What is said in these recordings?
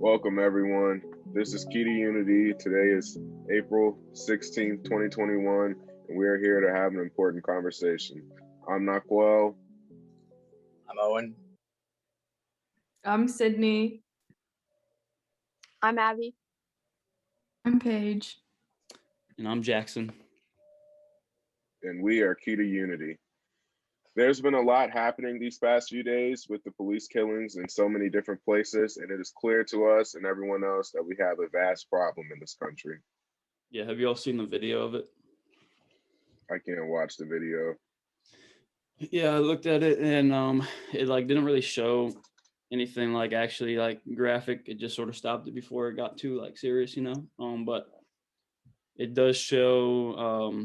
Welcome, everyone. This is Key to Unity. Today is April 16th, 2021, and we are here to have an important conversation. I'm Naquel. I'm Owen. I'm Sydney. I'm Abby. I'm Paige. And I'm Jackson. And we are Key to Unity. There's been a lot happening these past few days with the police killings in so many different places, and it is clear to us and everyone else that we have a vast problem in this country. Yeah, have you all seen the video of it? I can't watch the video. Yeah, I looked at it and it didn't really show anything actually graphic. It just sort of stopped it before it got too serious, but it does show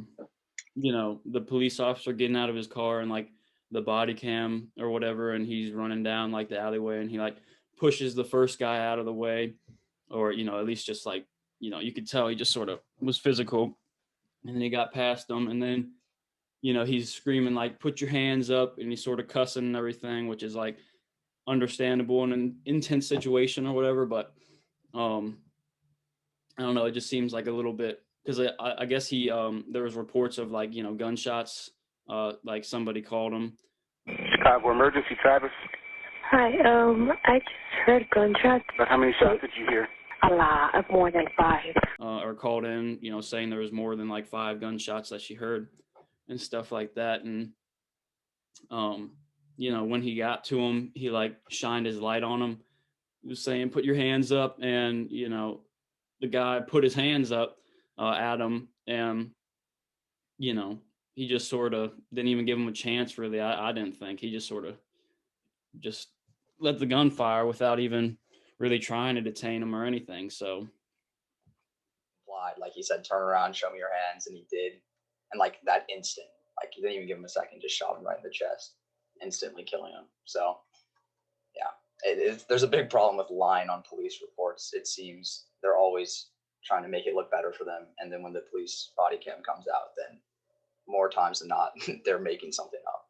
the police officer getting out of his car and the body cam or whatever, and he's running down the alleyway, and he pushes the first guy out of the way, or at least just you could tell he just sort of was physical, and then he got past them, and then he's screaming put your hands up, and he's sort of cussing and everything, which is understandable in an intense situation or whatever, but I don't know, it just seems a little bit, because I guess he there was reports of gunshots, somebody called him. Chicago Emergency, Travis. Hi, I just heard gunshots. But how many shots did you hear? A lot, more than 5. Or called in, saying there was more than 5 gunshots that she heard and stuff like that. And, when he got to him, he shined his light on him. He was saying, put your hands up. And, the guy put his hands up at him, and, he just sort of didn't even give him a chance, really. I didn't think. He just sort of just let the gun fire without even really trying to detain him or anything. So, Like he said, turn around, show me your hands, and he did. And that instant, he didn't even give him a second, just shot him right in the chest, instantly killing him. So, yeah, there's a big problem with lying on police reports. It seems they're always trying to make it look better for them, and then when the police body cam comes out, then more times than not, they're making something up.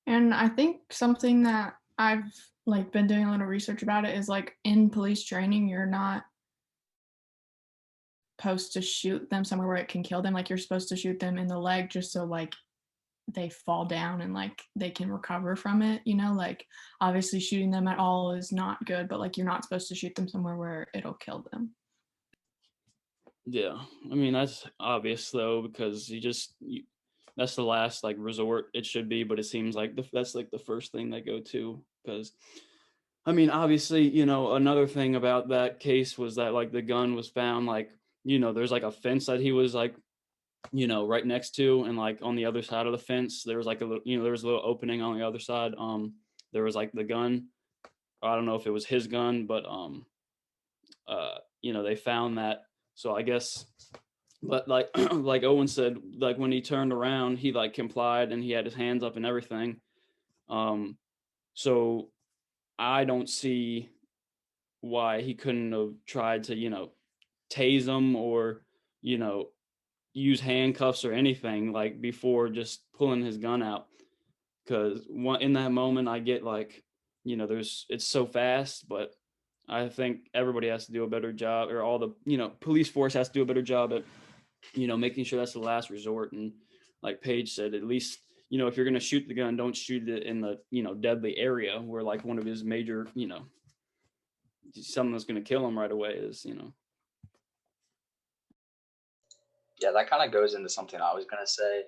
And I think something that I've been doing a little research about it is in police training, you're not supposed to shoot them somewhere where it can kill them. You're supposed to shoot them in the leg just so they fall down and they can recover from it, obviously shooting them at all is not good, but you're not supposed to shoot them somewhere where it'll kill them. Yeah, I mean, that's obvious though, because that's the last resort it should be, but it seems that's the first thing they go to, because I mean, obviously, another thing about that case was that the gun was found there's a fence that he was right next to, and on the other side of the fence there was a little, there was a little opening on the other side. There was the gun. I don't know if it was his gun, but they found that. So I guess, but like Owen said, when he turned around, he complied and he had his hands up and everything. So I don't see why he couldn't have tried to, tase him or, use handcuffs or anything before just pulling his gun out. Because in that moment, I get it's so fast, but I think everybody has to do a better job, or all the, police force has to do a better job at, making sure that's the last resort. And like Paige said, at least, if you're going to shoot the gun, don't shoot it in the, deadly area where one of his major, something that's going to kill him right away is, Yeah, that kind of goes into something I was going to say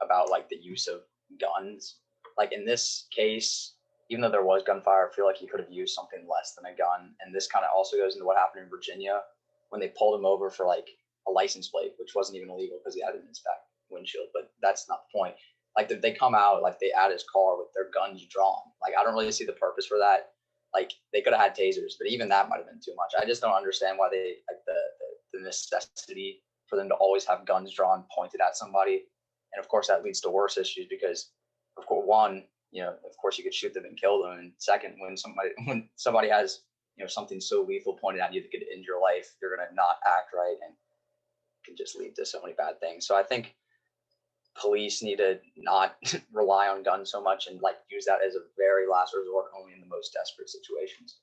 about the use of guns. In this case, even though there was gunfire, I feel he could have used something less than a gun. And this kind of also goes into what happened in Virginia when they pulled him over for a license plate, which wasn't even illegal because he had an inspect windshield. But that's not the point. They come out, they at his car with their guns drawn. I don't really see the purpose for that. They could have had tasers, but even that might have been too much. I just don't understand why they the necessity for them to always have guns drawn pointed at somebody. And of course that leads to worse issues because, of course, one, of course you could shoot them and kill them. And second, when somebody has, something so lethal pointed at you that could end your life, you're going to not act right, and it can just lead to so many bad things. So I think police need to not rely on guns so much and use that as a very last resort, only in the most desperate situations.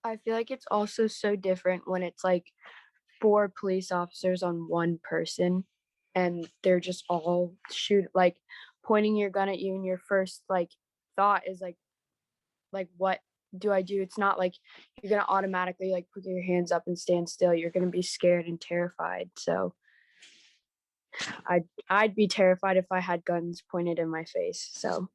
I feel like it's also so different when it's like 4 police officers on one person and they're just all like pointing your gun at you, and your first like thought is like what do I do? It's not like you're gonna automatically like put your hands up and stand still. You're gonna be scared and terrified. So I'd be terrified if I had guns pointed in my face. So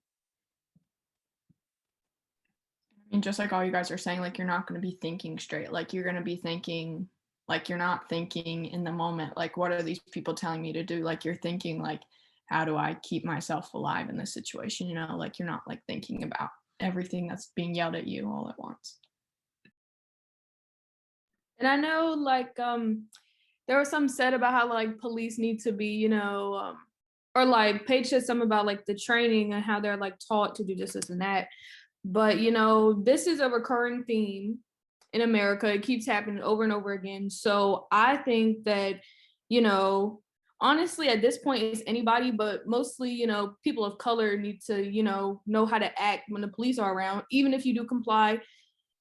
I mean, just like all you guys are saying, like you're not going to be thinking straight. Like you're going to be thinking, like you're not thinking in the moment. Like what are these people telling me to do? Like you're thinking, like how do I keep myself alive in this situation? You know, like you're not like thinking about everything that's being yelled at you all at once. And I know like there was some said about how like police need to be, or like Paige said something about like the training and how they're like taught to do this and that. But this is a recurring theme in America. It keeps happening over and over again. So I think that, honestly, at this point, it's anybody, but mostly, people of color need to, know how to act when the police are around. Even if you do comply,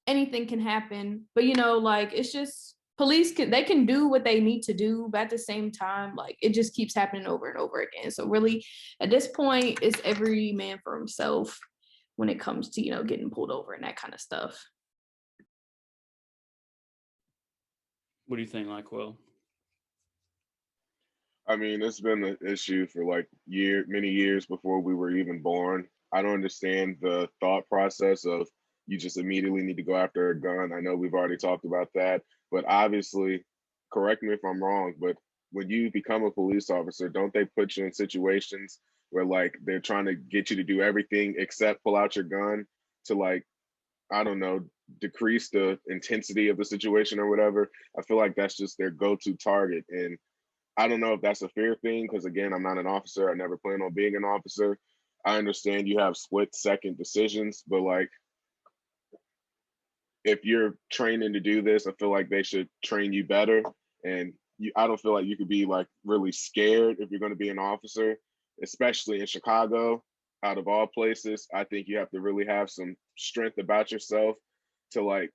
anything can happen. But like it's just police they can do what they need to do, but at the same time, like it just keeps happening over and over again. So really, at this point, it's every man for himself when it comes to getting pulled over and that kind of stuff. What do you think, Naquel? I mean, it's been an issue for like many years before we were even born. I don't understand the thought process of you just immediately need to go after a gun. I know we've already talked about that, but obviously, correct me if I'm wrong, but when you become a police officer, don't they put you in situations where like they're trying to get you to do everything except pull out your gun to like, I don't know, decrease the intensity of the situation or whatever? I feel like that's just their go-to target. And I don't know if that's a fair thing, because again, I'm not an officer. I never plan on being an officer. I understand you have split-second decisions, but like if you're training to do this, I feel like they should train you better. And I don't feel like you could be like really scared if you're going to be an officer, especially in Chicago, out of all places. I think you have to really have some strength about yourself to like,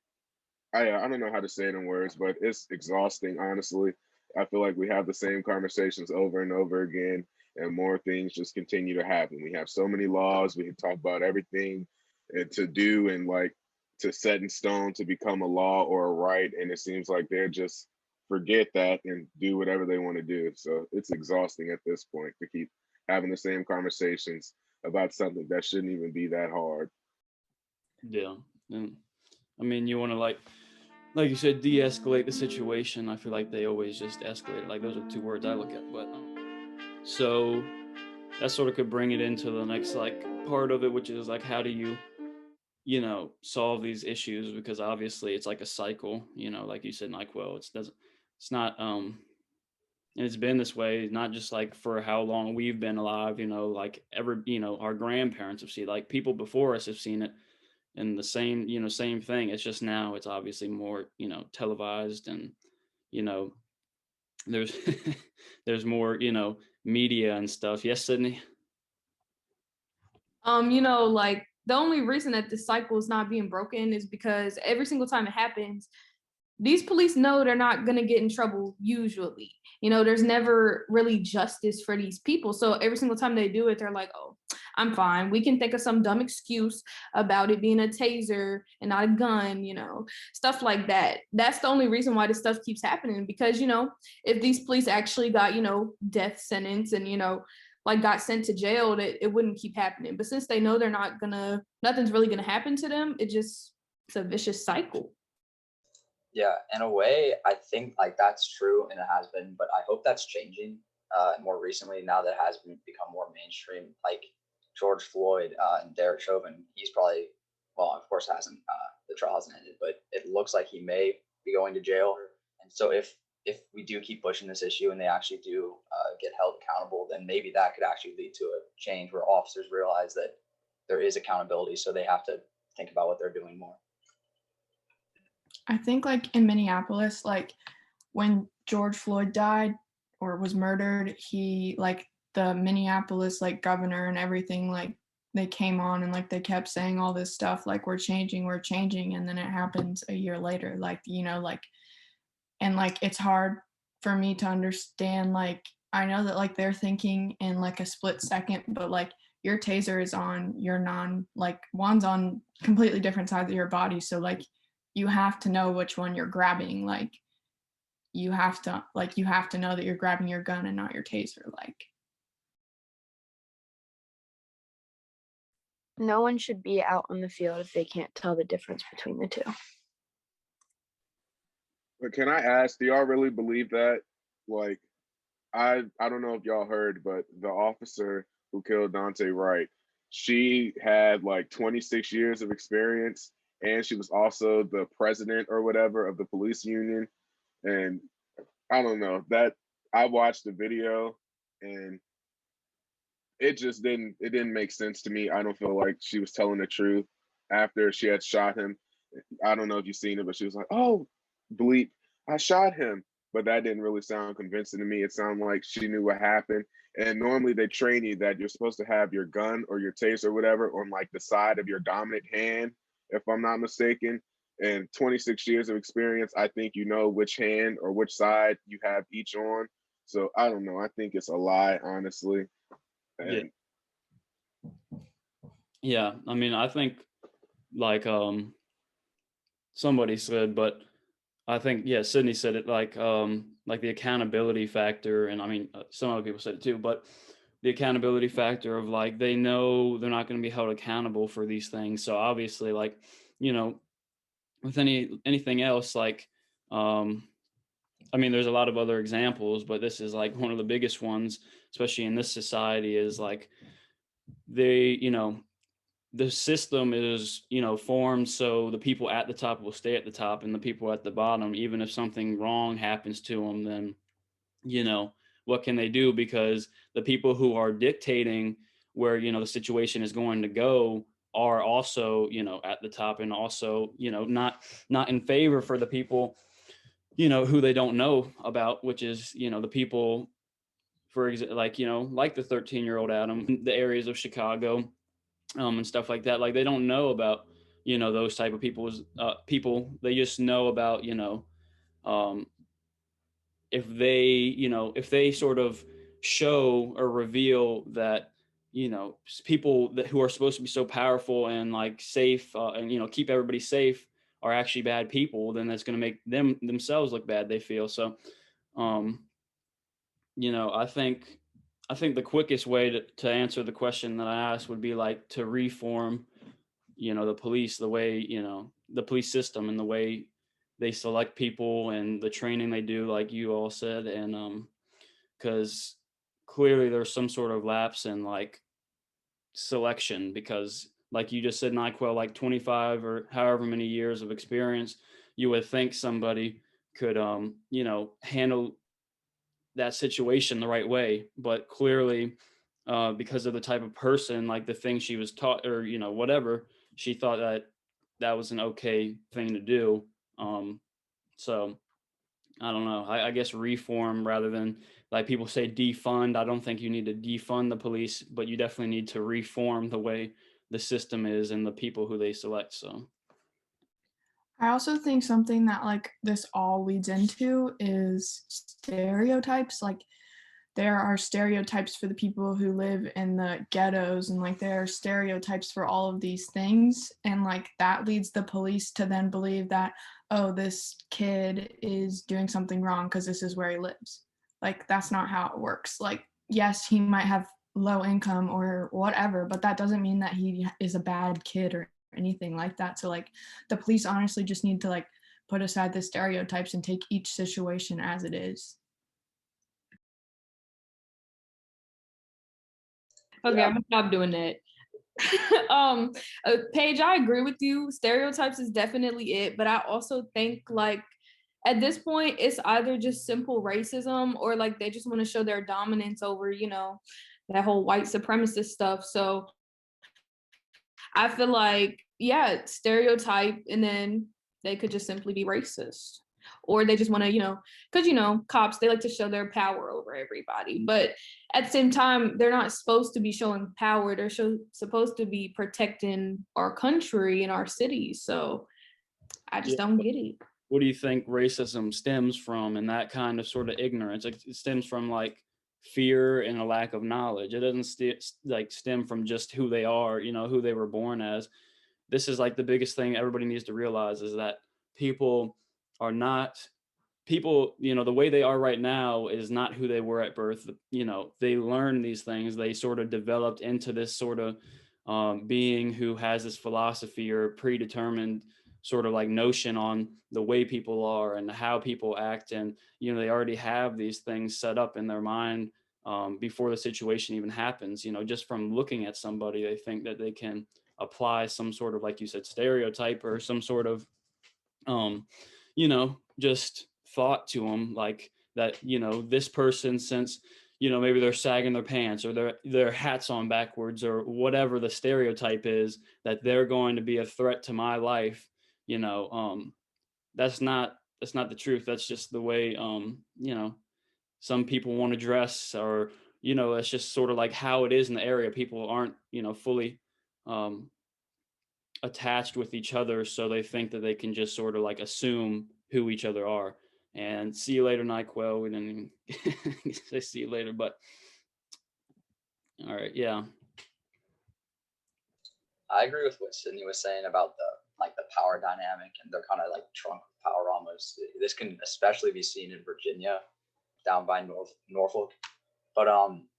I don't know how to say it in words, but it's exhausting, honestly. I feel like we have the same conversations over and over again, and more things just continue to happen. We have so many laws. We can talk about everything and to do and like to set in stone to become a law or a right. And it seems like they're just forget that and do whatever they want to do. So it's exhausting at this point to keep having the same conversations about something that shouldn't even be that hard. Yeah. And I mean, you want to like you said, de-escalate the situation. I feel like they always just escalate it. Like those are two words I look at. But so that sort of could bring it into the next like part of it, which is like, how do you solve these issues? Because obviously it's like a cycle, like you said, Naquel, it's not, and it's been this way, not just like for how long we've been alive, like our grandparents have seen, like people before us have seen it. And the same thing. It's just now it's obviously more, televised, and, there's there's more, media and stuff. Yes, Sydney? Like the only reason that this cycle is not being broken is because every single time it happens, these police know they're not going to get in trouble usually. There's never really justice for these people. So every single time they do it, they're like, oh, I'm fine. We can think of some dumb excuse about it being a taser and not a gun, stuff like that. That's the only reason why this stuff keeps happening, because, if these police actually got, death sentence and, like got sent to jail, that it wouldn't keep happening. But since they know they're nothing's really going to happen to them, it's a vicious cycle. Yeah, in a way, I think like that's true and it has been, but I hope that's changing more recently now that it has become more mainstream. Like George Floyd and Derek Chauvin, he's probably, well, of course, the trial hasn't ended, but it looks like he may be going to jail. And so if we do keep pushing this issue and they actually do get held accountable, then maybe that could actually lead to a change where officers realize that there is accountability, so they have to think about what they're doing more. I think like in Minneapolis, like when George Floyd died or was murdered, he like the Minneapolis like governor and everything, like they came on and like they kept saying all this stuff like we're changing, and then it happens a year later, like, you know, like, and like it's hard for me to understand, like I know that like they're thinking in like a split second, but like your taser is on your like one's on completely different sides of your body, so like you have to know which one you're grabbing. Like you have to know that you're grabbing your gun and not your taser. Like No one should be out on the field if they can't tell the difference between the two. But can I ask, do y'all really believe that? Like, I don't know if y'all heard, but the officer who killed Daunte Wright, she had like 26 years of experience, and she was also the president or whatever of the police union. And I don't know, that I watched the video and it just didn't make sense to me. I don't feel like she was telling the truth after she had shot him. I don't know if you've seen it, but she was like, "Oh, bleep, I shot him." But that didn't really sound convincing to me. It sounded like she knew what happened. And normally they train you that you're supposed to have your gun or your taser or whatever on like the side of your dominant hand, if I'm not mistaken. And 26 years of experience, I think you know which hand or which side you have each on. So I don't know. I think it's a lie, honestly. And Yeah, I mean, I think like somebody said, but I think Sydney said it, like the accountability factor, and I mean some other people said it too, but the accountability factor of like they know they're not going to be held accountable for these things. So obviously, like, you know, with anything else, like I mean, there's a lot of other examples, but this is like one of the biggest ones, especially in this society, is like the system is, formed so the people at the top will stay at the top, and the people at the bottom, even if something wrong happens to them, then, what can they do? Because the people who are dictating where, the situation is going to go are also, at the top, and also, not in favor for the people, who they don't know about, which is, the people, for example, like the 13-year-old Adam, the areas of Chicago, and stuff like that. Like they don't know about, those type of people. They just know about, if they sort of show or reveal that, people who are supposed to be so powerful and like safe, and, keep everybody safe, are actually bad people, then that's going to make themselves look bad, they feel. So, I think the quickest way to answer the question that I asked would be like to reform, the police, the way, the police system and the way they select people and the training they do, like you all said. And because clearly there's some sort of lapse in like selection, because like you just said, Naquel, like 25 or however many years of experience, you would think somebody could, handle that situation the right way. But clearly, because of the type of person, like the thing she was taught, or whatever, she thought that was an okay thing to do. So I don't know. I guess reform rather than, like people say, defund. I don't think you need to defund the police, but you definitely need to reform the way the system is and the people who they select. So I also think something that like this all leads into is stereotypes. Like there are stereotypes for the people who live in the ghettos, and like there are stereotypes for all of these things, and like that leads the police to then believe that, oh, this kid is doing something wrong because this is where he lives. Like that's not how it works. Like yes, he might have low income or whatever, but that doesn't mean that he is a bad kid or anything like that. So like the police honestly just need to like put aside the stereotypes and take each situation as it is. Okay, I'm gonna stop doing that. Paige, I agree with you. Stereotypes is definitely it, but I also think like at this point it's either just simple racism or like they just want to show their dominance over, that whole white supremacist stuff. So I feel like, stereotype, and then they could just simply be racist. or they just want to, because, cops, they like to show their power over everybody. But at the same time, they're not supposed to be showing power. They're supposed to be protecting our country and our cities. So I just don't get it. What do you think racism stems from, and that kind of sort of ignorance? Like, it stems from like fear and a lack of knowledge. It doesn't stem from just who they are, who they were born as. This is like the biggest thing everybody needs to realize, is that people are not people, the way they are right now is not who they were at birth. They learn these things. They sort of developed into this sort of being who has this philosophy or predetermined sort of like notion on the way people are and how people act. And, they already have these things set up in their mind before the situation even happens. Just from looking at somebody, they think that they can apply some sort of, like you said, stereotype or some sort of, just thought to them, like that, this person, since, maybe they're sagging their pants or their hat's on backwards or whatever the stereotype is, that they're going to be a threat to my life. That's not the truth. That's just the way, some people want to dress, or, it's just sort of like how it is in the area. People aren't, fully attached with each other. So they think that they can just sort of like assume who each other are. And see you later, Naquel. We didn't even say see you later, but all right. Yeah. I agree with what Sydney was saying about the power dynamic, and they're kind of like trunk of power almost. This can especially be seen in Virginia, down by Norfolk. But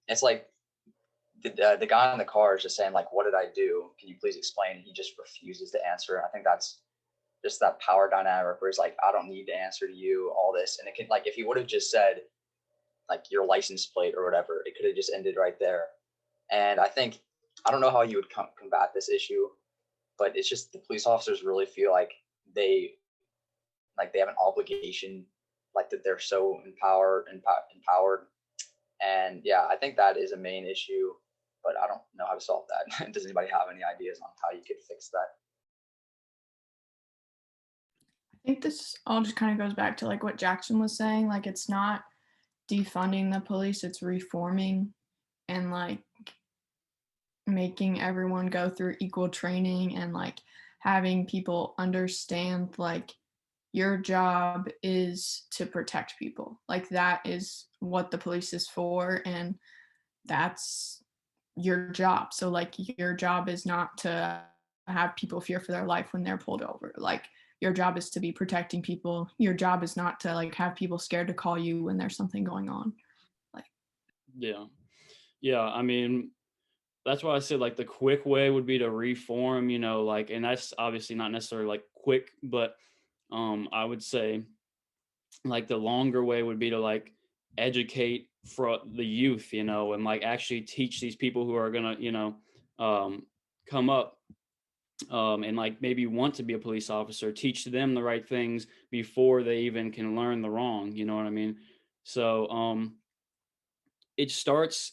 it's like the guy in the car is just saying like, "What did I do? Can you please explain?" And he just refuses to answer. I think that's just that power dynamic where he's like, "I don't need to answer to you, all this." And it can, like, if he would have just said like your license plate or whatever, it could have just ended right there. And I don't know how you would combat this issue, but it's just the police officers really feel like they have an obligation, like that they're so empowered. And yeah, I think that is a main issue, but I don't know how to solve that. Does anybody have any ideas on how you could fix that? I think this all just kind of goes back to like what Jackson was saying. Like, it's not defunding the police, it's reforming and like making everyone go through equal training and like having people understand like your job is to protect people. Like, that is what the police is for, and that's your job. So like, your job is not to have people fear for their life when they're pulled over. Like, your job is to be protecting people. Your job is not to like have people scared to call you when there's something going on. Like, yeah. I mean, that's why I said like the quick way would be to reform, like, and that's obviously not necessarily like quick, but I would say like the longer way would be to like educate for the youth, and like actually teach these people who are gonna, come up and like maybe want to be a police officer, teach them the right things before they even can learn the wrong. You know what I mean? So it starts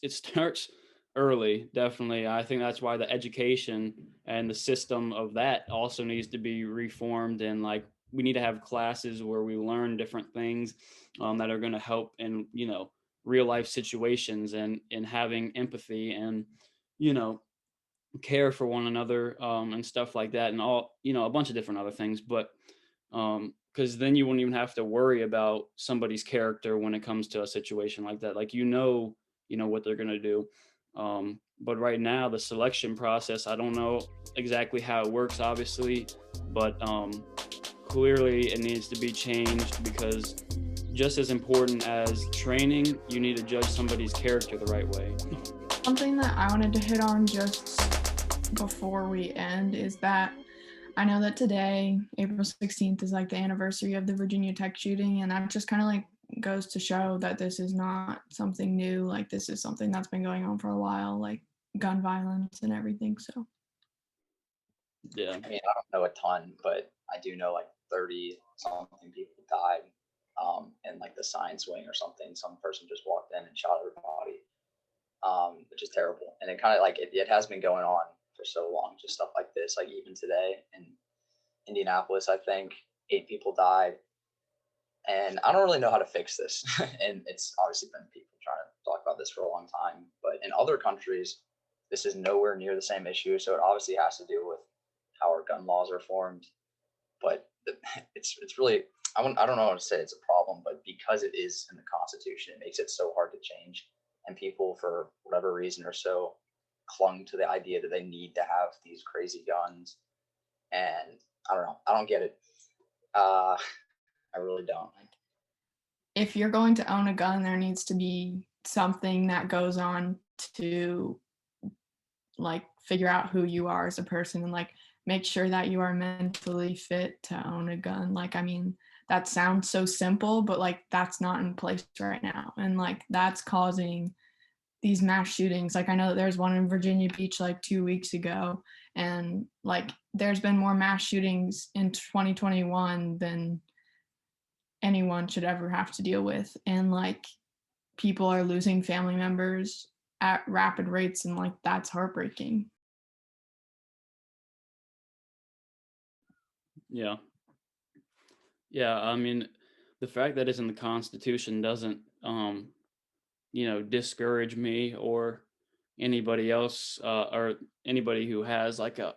early, definitely. I think that's why the education and the system of that also needs to be reformed, and like we need to have classes where we learn different things that are going to help in real life situations, and having empathy and care for one another and stuff like that, and all a bunch of different other things. But because then you wouldn't even have to worry about somebody's character when it comes to a situation like that. Like, what they're going to do. But right now, the selection process, I don't know exactly how it works, obviously, but clearly it needs to be changed, because just as important as training, you need to judge somebody's character the right way. Something that I wanted to hit on just before we end is that I know that today, April 16th, is like the anniversary of the Virginia-Tech shooting, and that just kind of like goes to show that this is not something new. Like, this is something that's been going on for a while, like gun violence and everything. So yeah, I mean, I don't know a ton, but I do know like 30 something people died in like the science wing or something. Some person just walked in and shot everybody, which is terrible. And it kind of like it has been going on for so long, just stuff like this. Like even today in Indianapolis, I think 8 people died. And I don't really know how to fix this. And it's obviously been people trying to talk about this for a long time. But in other countries, this is nowhere near the same issue. So it obviously has to do with how our gun laws are formed. But it's really, I don't know how to say it's a problem, but because it is in the Constitution, it makes it so hard to change. And people, for whatever reason, are so clung to the idea that they need to have these crazy guns. And I don't know. I don't get it. I really don't. If you're going to own a gun, there needs to be something that goes on to like figure out who you are as a person and like make sure that you are mentally fit to own a gun. Like, I mean, that sounds so simple, but like that's not in place right now. And like that's causing these mass shootings. Like I know that there's one in Virginia Beach like 2 weeks ago, and like there's been more mass shootings in 2021 than anyone should ever have to deal with. And like people are losing family members at rapid rates, and like that's heartbreaking. Yeah, I mean, the fact that it's in the Constitution doesn't discourage me or anybody else or anybody who has like a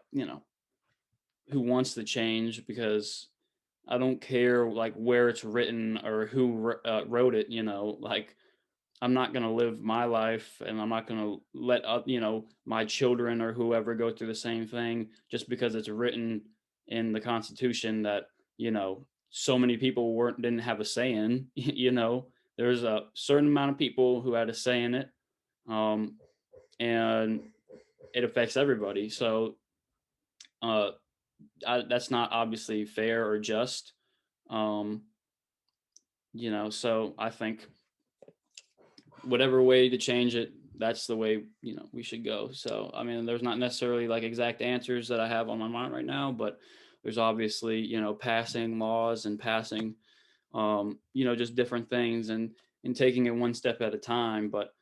who wants to change, because I don't care like where it's written or who wrote it. Like I'm not going to live my life, and I'm not going to let up my children or whoever go through the same thing just because it's written in the Constitution that so many people didn't have a say in. There's a certain amount of people who had a say in it, and it affects everybody. So that's not obviously fair or just. So I think whatever way to change it, that's the way we should go. So I mean, there's not necessarily like exact answers that I have on my mind right now, but there's obviously passing laws and passing just different things and taking it one step at a time. But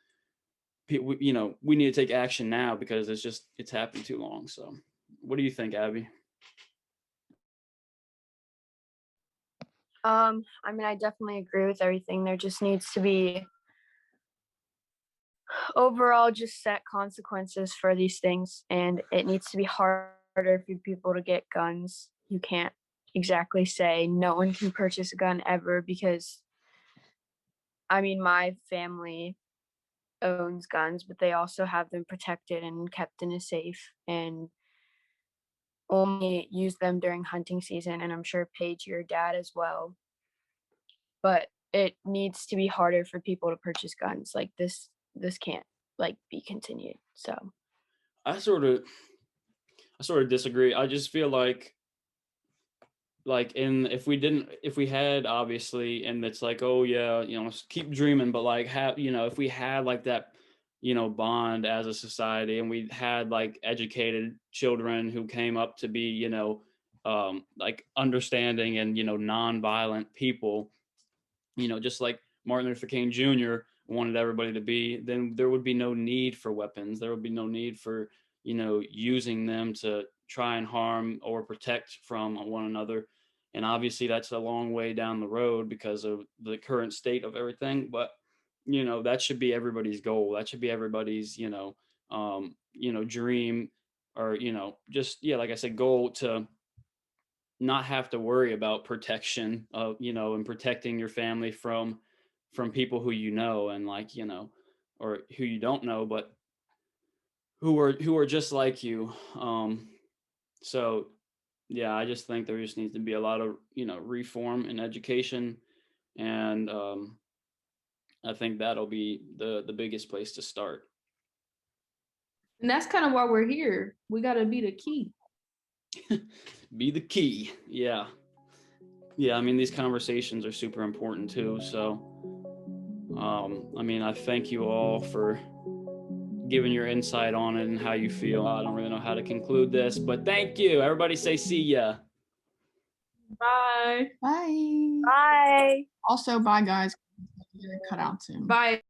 we need to take action now because it's happened too long. So what do you think, Abby? I mean, I definitely agree with everything. There just needs to be overall just set consequences for these things, and it needs to be harder for people to get guns. You can't exactly say no one can purchase a gun ever, because I mean, my family owns guns, but they also have them protected and kept in a safe and only use them during hunting season, and I'm sure Paige, your dad as well. But it needs to be harder for people to purchase guns. Like this can't like be continued. So I sort of disagree. I just feel like if we had obviously, and it's like, oh yeah, keep dreaming, but like if we had like that bond as a society, and we had like educated children who came up to be like understanding and non-violent people, just like Martin Luther King Jr. wanted everybody to be, then there would be no need for weapons. There would be no need for using them to try and harm or protect from one another. And obviously that's a long way down the road because of the current state of everything. But that should be everybody's goal. That should be everybody's dream, or just like I said, goal, to not have to worry about protection of and protecting your family from people who and like or who you don't know, but who are just like you. So yeah, I just think there just needs to be a lot of reform in education, and I think that'll be the biggest place to start. And that's kind of why we're here. We got to be the key. Be the key. Yeah, I mean, these conversations are super important too. So I mean, I thank you all for giving your insight on it and how you feel. I don't really know how to conclude this, but thank you. Everybody say see ya. Bye. Bye. bye. Also, bye guys. Cut out soon. Bye.